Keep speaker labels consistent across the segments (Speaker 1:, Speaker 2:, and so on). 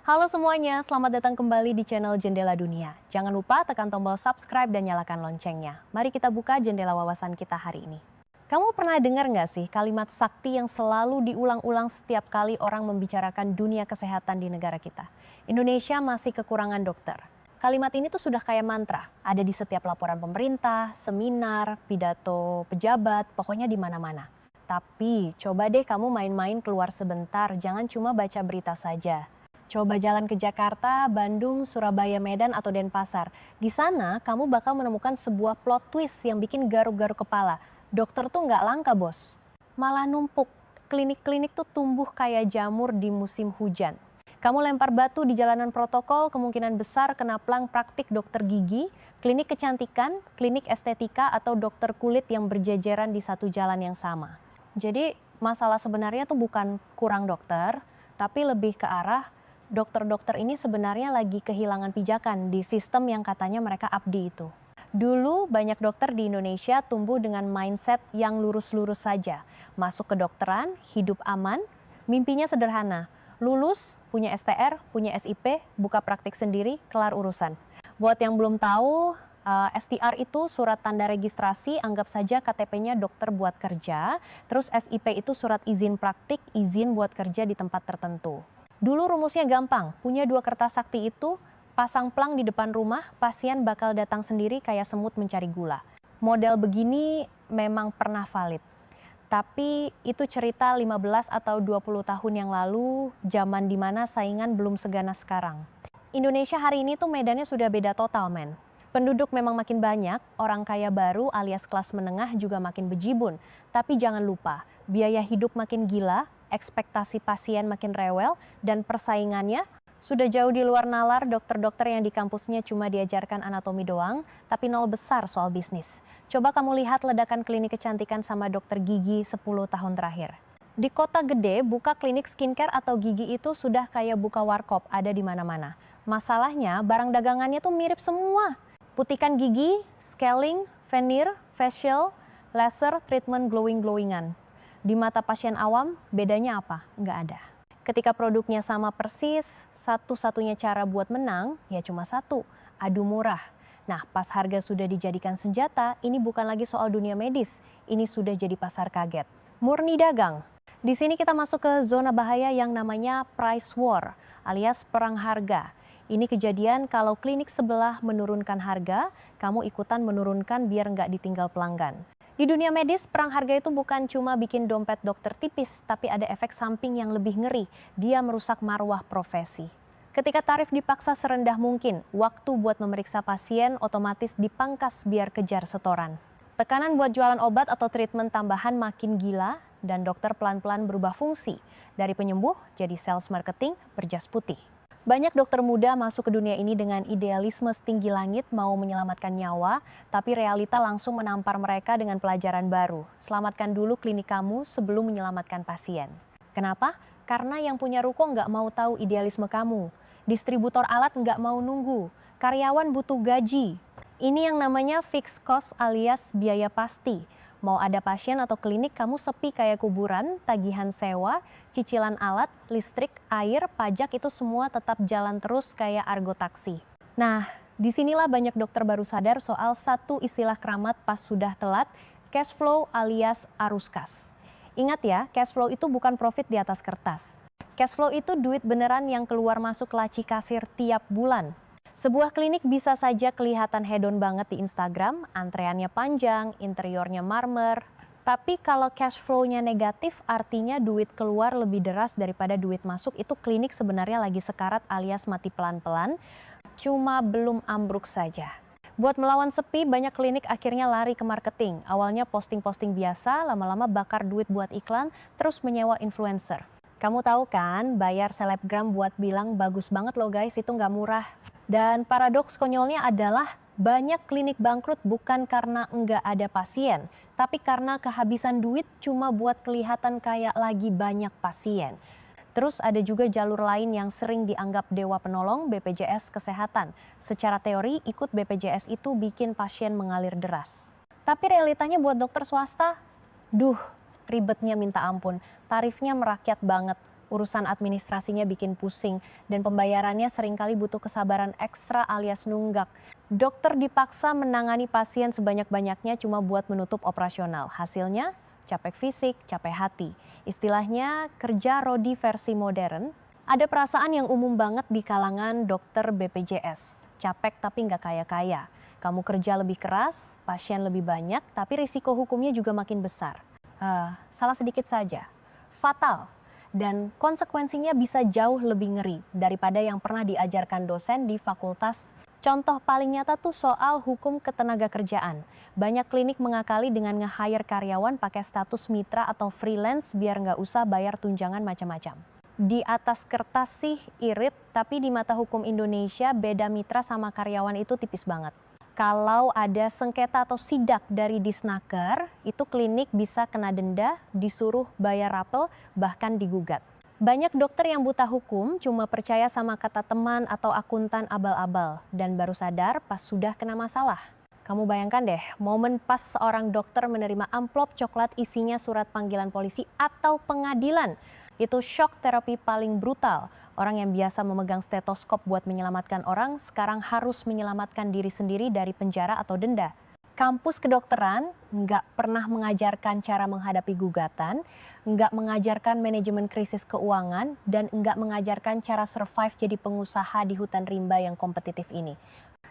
Speaker 1: Halo semuanya, selamat datang kembali di channel Jendela Dunia. Jangan lupa tekan tombol subscribe dan nyalakan loncengnya. Mari kita buka jendela wawasan kita hari ini. Kamu pernah dengar nggak sih kalimat sakti yang selalu diulang-ulang setiap kali orang membicarakan dunia kesehatan di negara kita? Indonesia masih kekurangan dokter. Kalimat ini tuh sudah kayak mantra, ada di setiap laporan pemerintah, seminar, pidato pejabat, pokoknya di mana-mana. Tapi coba deh kamu main-main keluar sebentar, jangan cuma baca berita saja. Coba jalan ke Jakarta, Bandung, Surabaya, Medan, atau Denpasar. Di sana kamu bakal menemukan sebuah plot twist yang bikin garuk-garuk kepala. Dokter tuh nggak langka, bos. Malah numpuk. Klinik-klinik tuh tumbuh kayak jamur di musim hujan. Kamu lempar batu di jalanan protokol, kemungkinan besar kena plang praktik dokter gigi, klinik kecantikan, klinik estetika, atau dokter kulit yang berjejeran di satu jalan yang sama. Jadi masalah sebenarnya tuh bukan kurang dokter, tapi lebih ke arah dokter-dokter ini sebenarnya lagi kehilangan pijakan di sistem yang katanya mereka abdi itu. Dulu banyak dokter di Indonesia tumbuh dengan mindset yang lurus-lurus saja. Masuk ke dokteran, hidup aman, mimpinya sederhana. Lulus, punya STR, punya SIP, buka praktik sendiri, kelar urusan. Buat yang belum tahu, STR itu surat tanda registrasi, anggap saja KTP-nya dokter buat kerja. Terus SIP itu surat izin praktik, izin buat kerja di tempat tertentu. Dulu rumusnya gampang, punya 2 kertas sakti itu, pasang plang di depan rumah, pasien bakal datang sendiri kayak semut mencari gula. Model begini memang pernah valid. Tapi itu cerita 15 atau 20 tahun yang lalu, zaman dimana saingan belum seganas sekarang. Indonesia hari ini tuh medannya sudah beda total, men. Penduduk memang makin banyak, orang kaya baru alias kelas menengah juga makin bejibun. Tapi jangan lupa, biaya hidup makin gila, ekspektasi pasien makin rewel, dan persaingannya sudah jauh di luar nalar. Dokter-dokter yang di kampusnya cuma diajarkan anatomi doang, tapi nol besar soal bisnis. Coba kamu lihat ledakan klinik kecantikan sama dokter gigi 10 tahun terakhir. Di kota gede, buka klinik skincare atau gigi itu sudah kayak buka warkop, ada di mana-mana. Masalahnya, barang dagangannya tuh mirip semua. Putikan gigi, scaling, veneer, facial, laser, treatment glowing-glowingan. Di mata pasien awam, bedanya apa? Nggak ada. Ketika produknya sama persis, satu-satunya cara buat menang, ya cuma satu, adu murah. Nah, pas harga sudah dijadikan senjata, ini bukan lagi soal dunia medis, ini sudah jadi pasar kaget. Murni dagang. Di sini kita masuk ke zona bahaya yang namanya price war, alias perang harga. Ini kejadian kalau klinik sebelah menurunkan harga, kamu ikutan menurunkan biar nggak ditinggal pelanggan. Di dunia medis, perang harga itu bukan cuma bikin dompet dokter tipis, tapi ada efek samping yang lebih ngeri. Dia merusak marwah profesi. Ketika tarif dipaksa serendah mungkin, waktu buat memeriksa pasien otomatis dipangkas biar kejar setoran. Tekanan buat jualan obat atau treatment tambahan makin gila, dan dokter pelan-pelan berubah fungsi. Dari penyembuh jadi sales marketing berjas putih. Banyak dokter muda masuk ke dunia ini dengan idealisme setinggi langit mau menyelamatkan nyawa, tapi realita langsung menampar mereka dengan pelajaran baru. Selamatkan dulu klinik kamu sebelum menyelamatkan pasien. Kenapa? Karena yang punya ruko nggak mau tahu idealisme kamu. Distributor alat nggak mau nunggu. Karyawan butuh gaji. Ini yang namanya fixed cost alias biaya pasti. Mau ada pasien atau klinik, kamu sepi kayak kuburan, tagihan sewa, cicilan alat, listrik, air, pajak itu semua tetap jalan terus kayak argo taksi. Nah, disinilah banyak dokter baru sadar soal satu istilah keramat pas sudah telat, cash flow alias arus kas. Ingat ya, cash flow itu bukan profit di atas kertas. Cash flow itu duit beneran yang keluar masuk laci kasir tiap bulan. Sebuah klinik bisa saja kelihatan hedon banget di Instagram, antreannya panjang, interiornya marmer. Tapi kalau cash flow-nya negatif, artinya duit keluar lebih deras daripada duit masuk, itu klinik sebenarnya lagi sekarat alias mati pelan-pelan, cuma belum ambruk saja. Buat melawan sepi, banyak klinik akhirnya lari ke marketing. Awalnya posting-posting biasa, lama-lama bakar duit buat iklan, terus menyewa influencer. Kamu tahu kan, bayar selebgram buat bilang bagus banget loh guys, itu nggak murah. Dan paradoks konyolnya adalah banyak klinik bangkrut bukan karena enggak ada pasien, tapi karena kehabisan duit cuma buat kelihatan kayak lagi banyak pasien. Terus ada juga jalur lain yang sering dianggap dewa penolong, BPJS Kesehatan. Secara teori, ikut BPJS itu bikin pasien mengalir deras. Tapi realitanya buat dokter swasta, ribetnya minta ampun, tarifnya merakyat banget. Urusan administrasinya bikin pusing dan pembayarannya seringkali butuh kesabaran ekstra alias nunggak. Dokter dipaksa menangani pasien sebanyak-banyaknya cuma buat menutup operasional. Hasilnya capek fisik, capek hati. Istilahnya kerja rodi versi modern. Ada perasaan yang umum banget di kalangan dokter BPJS. Capek tapi nggak kaya-kaya. Kamu kerja lebih keras, pasien lebih banyak, tapi risiko hukumnya juga makin besar. Salah sedikit saja, fatal. Dan konsekuensinya bisa jauh lebih ngeri daripada yang pernah diajarkan dosen di fakultas. Contoh paling nyata tuh soal hukum ketenagakerjaan. Banyak klinik mengakali dengan nge-hire karyawan pakai status mitra atau freelance biar nggak usah bayar tunjangan macam-macam. Di atas kertas sih irit, tapi di mata hukum Indonesia beda mitra sama karyawan itu tipis banget. Kalau ada sengketa atau sidak dari Disnaker, itu klinik bisa kena denda, disuruh bayar rapel, bahkan digugat. Banyak dokter yang buta hukum cuma percaya sama kata teman atau akuntan abal-abal dan baru sadar pas sudah kena masalah. Kamu bayangkan deh, momen pas seorang dokter menerima amplop coklat isinya surat panggilan polisi atau pengadilan. Itu shock terapi paling brutal. Orang yang biasa memegang stetoskop buat menyelamatkan orang, sekarang harus menyelamatkan diri sendiri dari penjara atau denda. Kampus kedokteran nggak pernah mengajarkan cara menghadapi gugatan, nggak mengajarkan manajemen krisis keuangan, dan nggak mengajarkan cara survive jadi pengusaha di hutan rimba yang kompetitif ini.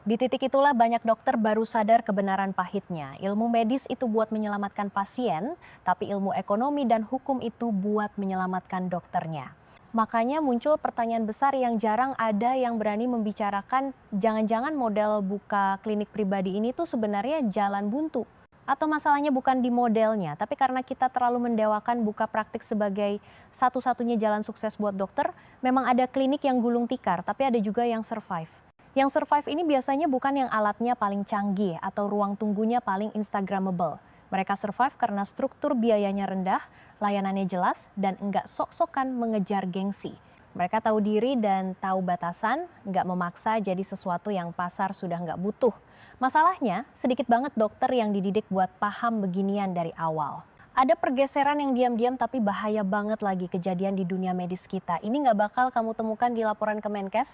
Speaker 1: Di titik itulah banyak dokter baru sadar kebenaran pahitnya. Ilmu medis itu buat menyelamatkan pasien, tapi ilmu ekonomi dan hukum itu buat menyelamatkan dokternya. Makanya muncul pertanyaan besar yang jarang ada yang berani membicarakan, jangan-jangan model buka klinik pribadi ini tuh sebenarnya jalan buntu. Atau masalahnya bukan di modelnya, tapi karena kita terlalu mendewakan buka praktik sebagai satu-satunya jalan sukses buat dokter, memang ada klinik yang gulung tikar, tapi ada juga yang survive. Yang survive ini biasanya bukan yang alatnya paling canggih atau ruang tunggunya paling instagramable. Mereka survive karena struktur biayanya rendah, layanannya jelas, dan enggak sok-sokan mengejar gengsi. Mereka tahu diri dan tahu batasan, enggak memaksa jadi sesuatu yang pasar sudah enggak butuh. Masalahnya, sedikit banget dokter yang dididik buat paham beginian dari awal. Ada pergeseran yang diam-diam tapi bahaya banget lagi kejadian di dunia medis kita. Ini nggak bakal kamu temukan di laporan Kemenkes.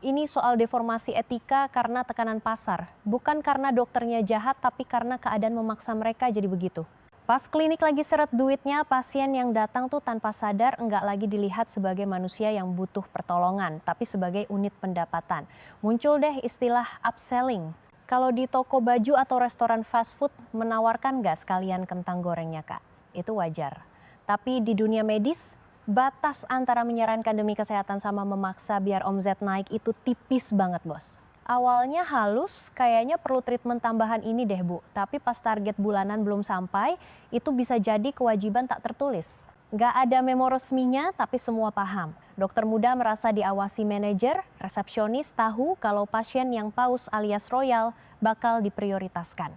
Speaker 1: Ini soal deformasi etika karena tekanan pasar. Bukan karena dokternya jahat, tapi karena keadaan memaksa mereka jadi begitu. Pas klinik lagi seret duitnya, pasien yang datang tuh tanpa sadar enggak lagi dilihat sebagai manusia yang butuh pertolongan, tapi sebagai unit pendapatan. Muncul deh istilah upselling. Kalau di toko baju atau restoran fast food menawarkan nggak sekalian kentang gorengnya, Kak? Itu wajar. Tapi di dunia medis, batas antara menyarankan demi kesehatan sama memaksa biar omzet naik itu tipis banget, bos. Awalnya halus, kayaknya perlu treatment tambahan ini deh, Bu. Tapi pas target bulanan belum sampai, itu bisa jadi kewajiban tak tertulis. Nggak ada memo resminya, tapi semua paham. Dokter muda merasa diawasi manajer, resepsionis tahu kalau pasien yang paus alias royal bakal diprioritaskan.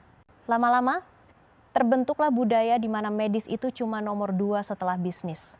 Speaker 1: Lama-lama, terbentuklah budaya di mana medis itu cuma nomor 2 setelah bisnis.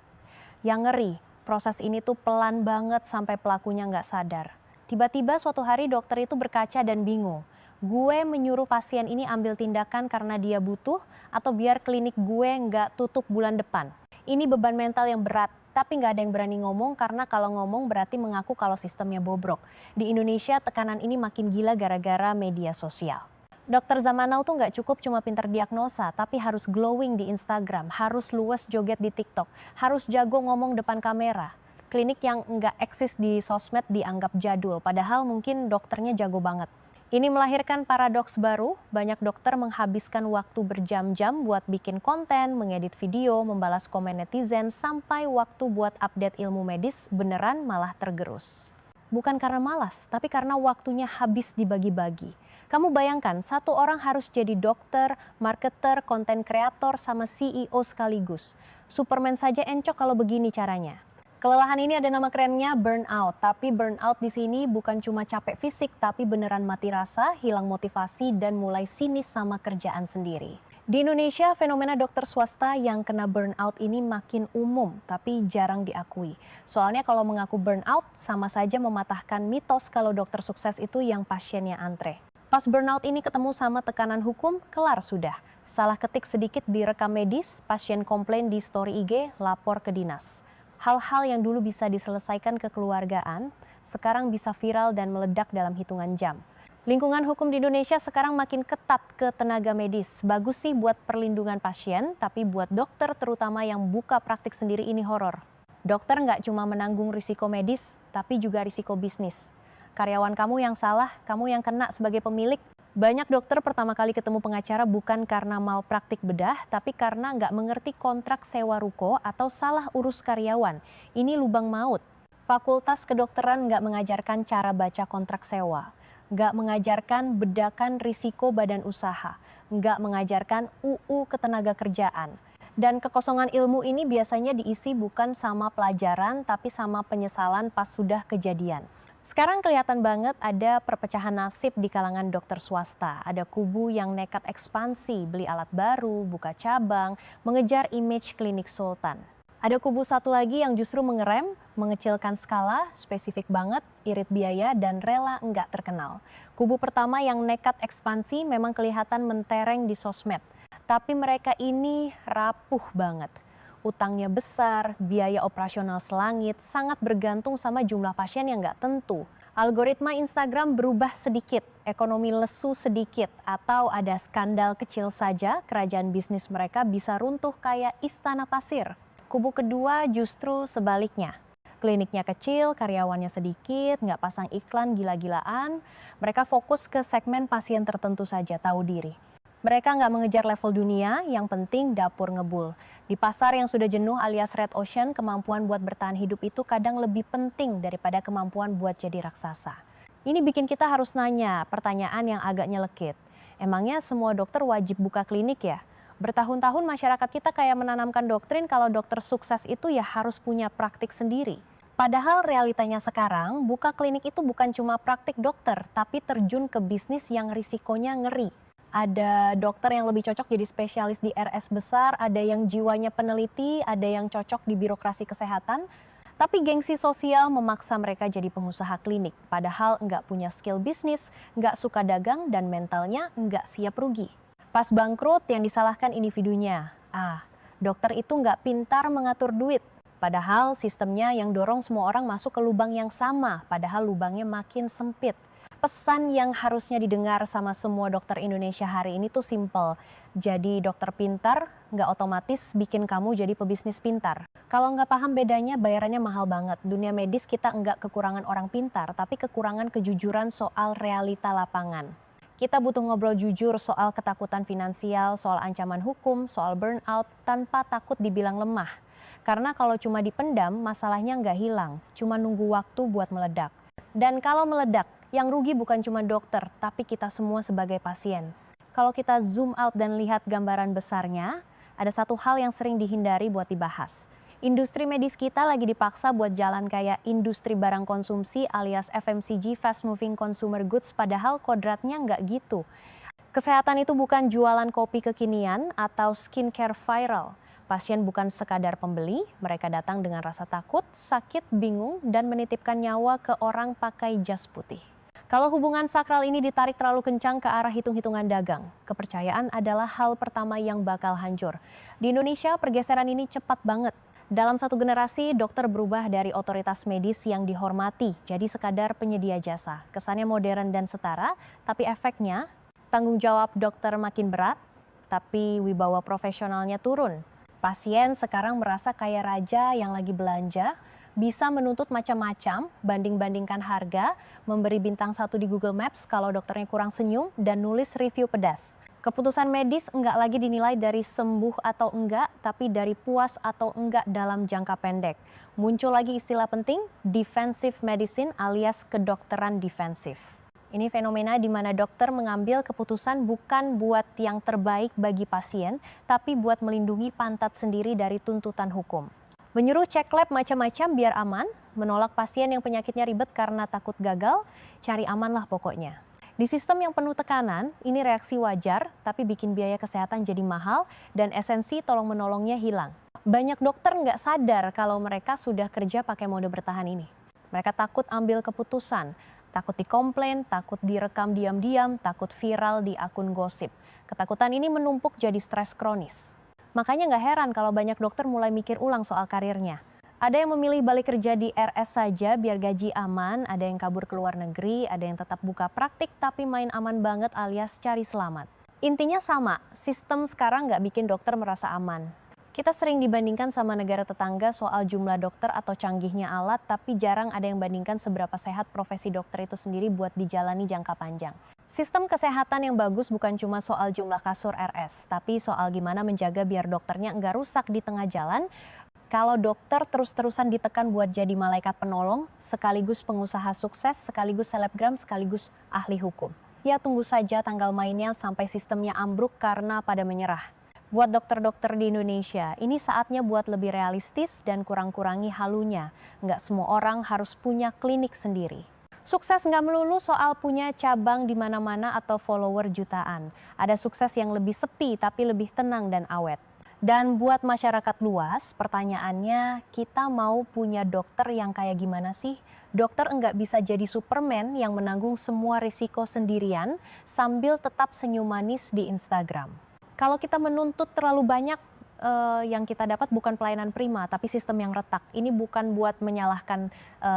Speaker 1: Yang ngeri, proses ini tuh pelan banget sampai pelakunya nggak sadar. Tiba-tiba suatu hari dokter itu berkaca dan bingung. Gue menyuruh pasien ini ambil tindakan karena dia butuh atau biar klinik gue nggak tutup bulan depan. Ini beban mental yang berat, tapi nggak ada yang berani ngomong karena kalau ngomong berarti mengaku kalau sistemnya bobrok. Di Indonesia tekanan ini makin gila gara-gara media sosial. Dokter zaman now tuh nggak cukup cuma pintar diagnosa, tapi harus glowing di Instagram, harus luwes joget di TikTok, harus jago ngomong depan kamera. Klinik yang nggak eksis di sosmed dianggap jadul, padahal mungkin dokternya jago banget. Ini melahirkan paradoks baru, banyak dokter menghabiskan waktu berjam-jam buat bikin konten, mengedit video, membalas komen netizen, sampai waktu buat update ilmu medis beneran malah tergerus. Bukan karena malas, tapi karena waktunya habis dibagi-bagi. Kamu bayangkan, satu orang harus jadi dokter, marketer, konten kreator, sama CEO sekaligus. Superman saja encok kalau begini caranya. Kelelahan ini ada nama kerennya burnout, tapi burnout di sini bukan cuma capek fisik, tapi beneran mati rasa, hilang motivasi, dan mulai sinis sama kerjaan sendiri. Di Indonesia, fenomena dokter swasta yang kena burnout ini makin umum, tapi jarang diakui. Soalnya kalau mengaku burnout, sama saja mematahkan mitos kalau dokter sukses itu yang pasiennya antre. Pas burnout ini ketemu sama tekanan hukum, kelar sudah. Salah ketik sedikit di rekam medis, pasien komplain di story IG, lapor ke dinas. Hal-hal yang dulu bisa diselesaikan kekeluargaan, sekarang bisa viral dan meledak dalam hitungan jam. Lingkungan hukum di Indonesia sekarang makin ketat ke tenaga medis. Bagus sih buat perlindungan pasien, tapi buat dokter terutama yang buka praktik sendiri ini horor. Dokter nggak cuma menanggung risiko medis, tapi juga risiko bisnis. Karyawan kamu yang salah, kamu yang kena sebagai pemilik. Banyak dokter pertama kali ketemu pengacara bukan karena malpraktik bedah, tapi karena nggak mengerti kontrak sewa ruko atau salah urus karyawan. Ini lubang maut. Fakultas kedokteran nggak mengajarkan cara baca kontrak sewa, nggak mengajarkan bedakan risiko badan usaha, nggak mengajarkan UU Ketenagakerjaan. Dan kekosongan ilmu ini biasanya diisi bukan sama pelajaran, tapi sama penyesalan pas sudah kejadian. Sekarang kelihatan banget ada perpecahan nasib di kalangan dokter swasta. Ada kubu yang nekat ekspansi, beli alat baru, buka cabang, mengejar image klinik sultan. Ada kubu satu lagi yang justru mengerem, mengecilkan skala, spesifik banget, irit biaya, dan rela enggak terkenal. Kubu pertama yang nekat ekspansi memang kelihatan mentereng di sosmed. Tapi mereka ini rapuh banget. Utangnya besar, biaya operasional selangit, sangat bergantung sama jumlah pasien yang nggak tentu. Algoritma Instagram berubah sedikit, ekonomi lesu sedikit, atau ada skandal kecil saja, kerajaan bisnis mereka bisa runtuh kayak istana pasir. Kubu kedua justru sebaliknya. Kliniknya kecil, karyawannya sedikit, nggak pasang iklan gila-gilaan. Mereka fokus ke segmen pasien tertentu saja, tahu diri. Mereka nggak mengejar level dunia, yang penting dapur ngebul. Di pasar yang sudah jenuh alias red ocean, kemampuan buat bertahan hidup itu kadang lebih penting daripada kemampuan buat jadi raksasa. Ini bikin kita harus nanya pertanyaan yang agak nyelekit. Emangnya semua dokter wajib buka klinik ya? Bertahun-tahun masyarakat kita kayak menanamkan doktrin kalau dokter sukses itu ya harus punya praktik sendiri. Padahal realitanya sekarang, buka klinik itu bukan cuma praktik dokter, tapi terjun ke bisnis yang risikonya ngeri. Ada dokter yang lebih cocok jadi spesialis di RS besar, ada yang jiwanya peneliti, ada yang cocok di birokrasi kesehatan. Tapi gengsi sosial memaksa mereka jadi pengusaha klinik, padahal nggak punya skill bisnis, nggak suka dagang, dan mentalnya nggak siap rugi. Pas bangkrut yang disalahkan individunya. Dokter itu nggak pintar mengatur duit. Padahal sistemnya yang dorong semua orang masuk ke lubang yang sama, padahal lubangnya makin sempit. Pesan yang harusnya didengar sama semua dokter Indonesia hari ini tuh simple. Jadi dokter pintar nggak otomatis bikin kamu jadi pebisnis pintar. Kalau nggak paham bedanya, bayarannya mahal banget. Dunia medis kita nggak kekurangan orang pintar, tapi kekurangan kejujuran soal realita lapangan. Kita butuh ngobrol jujur soal ketakutan finansial, soal ancaman hukum, soal burnout, tanpa takut dibilang lemah. Karena kalau cuma dipendam, masalahnya nggak hilang, cuma nunggu waktu buat meledak. Dan kalau meledak, yang rugi bukan cuma dokter, tapi kita semua sebagai pasien. Kalau kita zoom out dan lihat gambaran besarnya, ada satu hal yang sering dihindari buat dibahas. Industri medis kita lagi dipaksa buat jalan kayak industri barang konsumsi alias FMCG, fast moving consumer goods, padahal kodratnya nggak gitu. Kesehatan itu bukan jualan kopi kekinian atau skincare viral. Pasien bukan sekadar pembeli, mereka datang dengan rasa takut, sakit, bingung, dan menitipkan nyawa ke orang pakai jas putih. Kalau hubungan sakral ini ditarik terlalu kencang ke arah hitung-hitungan dagang, kepercayaan adalah hal pertama yang bakal hancur. Di Indonesia, pergeseran ini cepat banget. Dalam satu generasi, dokter berubah dari otoritas medis yang dihormati, jadi sekadar penyedia jasa. Kesannya modern dan setara, tapi efeknya, tanggung jawab dokter makin berat, tapi wibawa profesionalnya turun. Pasien sekarang merasa kayak raja yang lagi belanja, bisa menuntut macam-macam, banding-bandingkan harga, memberi bintang 1 di Google Maps kalau dokternya kurang senyum, dan nulis review pedas. Keputusan medis enggak lagi dinilai dari sembuh atau enggak, tapi dari puas atau enggak dalam jangka pendek. Muncul lagi istilah penting, defensive medicine alias kedokteran defensif. Ini fenomena di mana dokter mengambil keputusan bukan buat yang terbaik bagi pasien, tapi buat melindungi pantat sendiri dari tuntutan hukum. Menyuruh cek lab macam-macam biar aman, menolak pasien yang penyakitnya ribet karena takut gagal, cari aman lah pokoknya. Di sistem yang penuh tekanan, ini reaksi wajar, tapi bikin biaya kesehatan jadi mahal dan esensi tolong-menolongnya hilang. Banyak dokter nggak sadar kalau mereka sudah kerja pakai mode bertahan ini. Mereka takut ambil keputusan, takut dikomplain, takut direkam diam-diam, takut viral di akun gosip. Ketakutan ini menumpuk jadi stres kronis. Makanya nggak heran kalau banyak dokter mulai mikir ulang soal karirnya. Ada yang memilih balik kerja di RS saja biar gaji aman, ada yang kabur ke luar negeri, ada yang tetap buka praktik tapi main aman banget alias cari selamat. Intinya sama, sistem sekarang nggak bikin dokter merasa aman. Kita sering dibandingkan sama negara tetangga soal jumlah dokter atau canggihnya alat, tapi jarang ada yang bandingkan seberapa sehat profesi dokter itu sendiri buat dijalani jangka panjang. Sistem kesehatan yang bagus bukan cuma soal jumlah kasur RS, tapi soal gimana menjaga biar dokternya nggak rusak di tengah jalan. Kalau dokter terus-terusan ditekan buat jadi malaikat penolong, sekaligus pengusaha sukses, sekaligus selebgram, sekaligus ahli hukum. Ya tunggu saja tanggal mainnya sampai sistemnya ambruk karena pada menyerah. Buat dokter-dokter di Indonesia, ini saatnya buat lebih realistis dan kurang-kurangi halunya. Nggak semua orang harus punya klinik sendiri. Sukses nggak melulu soal punya cabang di mana-mana atau follower jutaan. Ada sukses yang lebih sepi tapi lebih tenang dan awet. Dan buat masyarakat luas, pertanyaannya kita mau punya dokter yang kayak gimana sih? Dokter enggak bisa jadi Superman yang menanggung semua risiko sendirian sambil tetap senyum manis di Instagram. Kalau kita menuntut terlalu banyak, yang kita dapat bukan pelayanan prima, tapi sistem yang retak. Ini bukan buat menyalahkan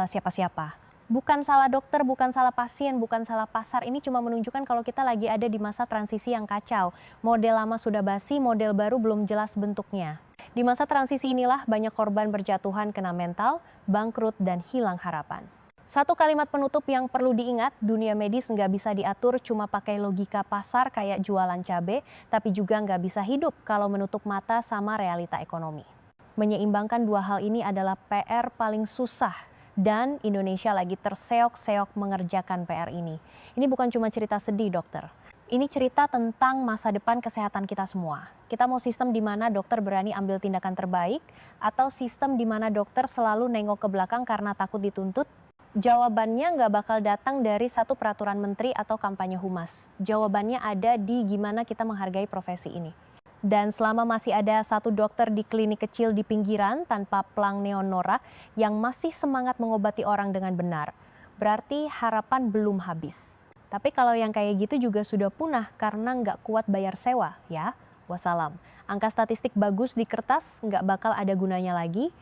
Speaker 1: siapa-siapa. Bukan salah dokter, bukan salah pasien, bukan salah pasar. Ini cuma menunjukkan kalau kita lagi ada di masa transisi yang kacau. Model lama sudah basi, model baru belum jelas bentuknya. Di masa transisi inilah banyak korban berjatuhan kena mental, bangkrut, dan hilang harapan. Satu kalimat penutup yang perlu diingat, dunia medis nggak bisa diatur cuma pakai logika pasar kayak jualan cabai, tapi juga nggak bisa hidup kalau menutup mata sama realita ekonomi. Menyeimbangkan dua hal ini adalah PR paling susah. Dan Indonesia lagi terseok-seok mengerjakan PR ini. Ini bukan cuma cerita sedih, dokter. Ini cerita tentang masa depan kesehatan kita semua. Kita mau sistem di mana dokter berani ambil tindakan terbaik, atau sistem di mana dokter selalu nengok ke belakang karena takut dituntut? Jawabannya nggak bakal datang dari satu peraturan menteri atau kampanye humas. Jawabannya ada di gimana kita menghargai profesi ini. Dan selama masih ada satu dokter di klinik kecil di pinggiran tanpa plang neon norak yang masih semangat mengobati orang dengan benar, berarti harapan belum habis. Tapi kalau yang kayak gitu juga sudah punah karena nggak kuat bayar sewa, ya. Wassalam. Angka statistik bagus di kertas nggak bakal ada gunanya lagi.